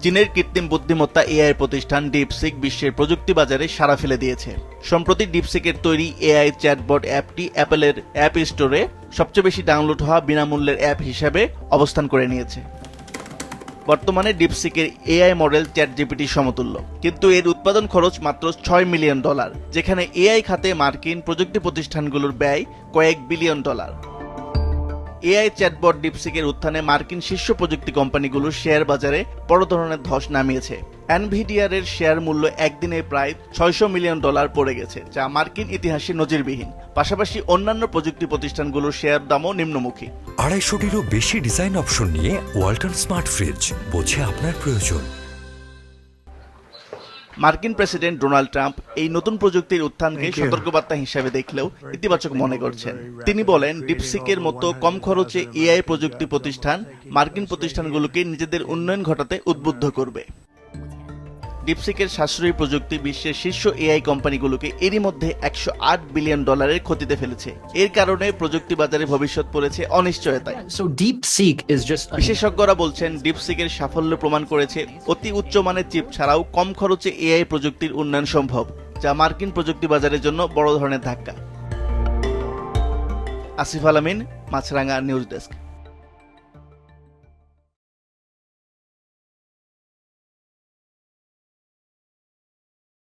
চীনের কৃত্রিম বুদ্ধিমত্তা এআই প্রতিষ্ঠান ডিপসিক বিশ্বের প্রযুক্তি বাজারে সাড়া ফেলে দিয়েছে। সম্প্রতি ডিপসিকের তৈরি এআই চ্যাটবট অ্যাপটি অ্যাপলের অ্যাপ স্টোরে সবচেয়ে বেশি ডাউনলোড হওয়া বিনামূল্যের অ্যাপ হিসেবে অবস্থান করে নিয়েছে। বর্তমানে ডিপসিকের এআই মডেল চ্যাটজিপিটি সমতুল্য, কিন্তু এর উৎপাদন খরচ মাত্র $6 মিলিয়ন, যেখানে এআই খাতে মার্কিন প্রযুক্তি প্রতিষ্ঠানগুলোর ব্যয় কয়েক বিলিয়ন ডলার। এআই চ্যাটবট ডিপসিকের উত্থানে মার্কিন শীর্ষ প্রযুক্তি কোম্পানিগুলোর শেয়ার বাজারে বড় ধরনের ধস নামিয়েছে। এনভিডিআর এর শেয়ার মূল্য একদিনে প্রায় $600 মিলিয়ন পড়ে গেছে, যা মার্কিন ইতিহাসে নজিরবিহীন। পাশাপাশি অন্যান্য প্রযুক্তি প্রতিষ্ঠানগুলোর শেয়ার দামও নিম্নমুখী। 250-টিরও বেশি ডিজাইন অপশন নিয়ে ওয়ালটন স্মার্ট ফ্রিজ, বোঝে আপনার প্রয়োজন। মার্কিন প্রেসিডেন্ট ডোনাল্ড ট্রাম্প এই নতুন প্রযুক্তির উত্থানকে সতর্কবার্তা হিসেবে দেখলেও ইতিবাচক মনে করছেন। তিনি বলেন, ডিপসিকের মতো কম খরচে এআই প্রযুক্তি প্রতিষ্ঠান মার্কিন প্রতিষ্ঠানগুলোকে নিজেদের উন্নয়ন ঘটাতে উদ্বুদ্ধ করবে। ডিপসিকের সাশ্রয়ী প্রযুক্তি বিশ্বের শীর্ষ এআই কোম্পানিগুলোকে এরই মধ্যে $108 বিলিয়ন ক্ষতিতে ফেলেছে। এর কারণে প্রযুক্তি বাজারে ভবিষ্যৎ পড়েছে অনিশ্চয়তায়। বিশেষজ্ঞরা বলছেন, ডিপসিকের সাফল্য প্রমাণ করেছে অতি উচ্চমানের চিপ ছাড়াও কম খরচে এআই প্রযুক্তির উন্নয়ন সম্ভব, যা মার্কিন প্রযুক্তি বাজারের জন্য বড় ধরনের ধাক্কা। আসিফ আল আমিন, মাছরাঙা নিউজ ডেস্ক।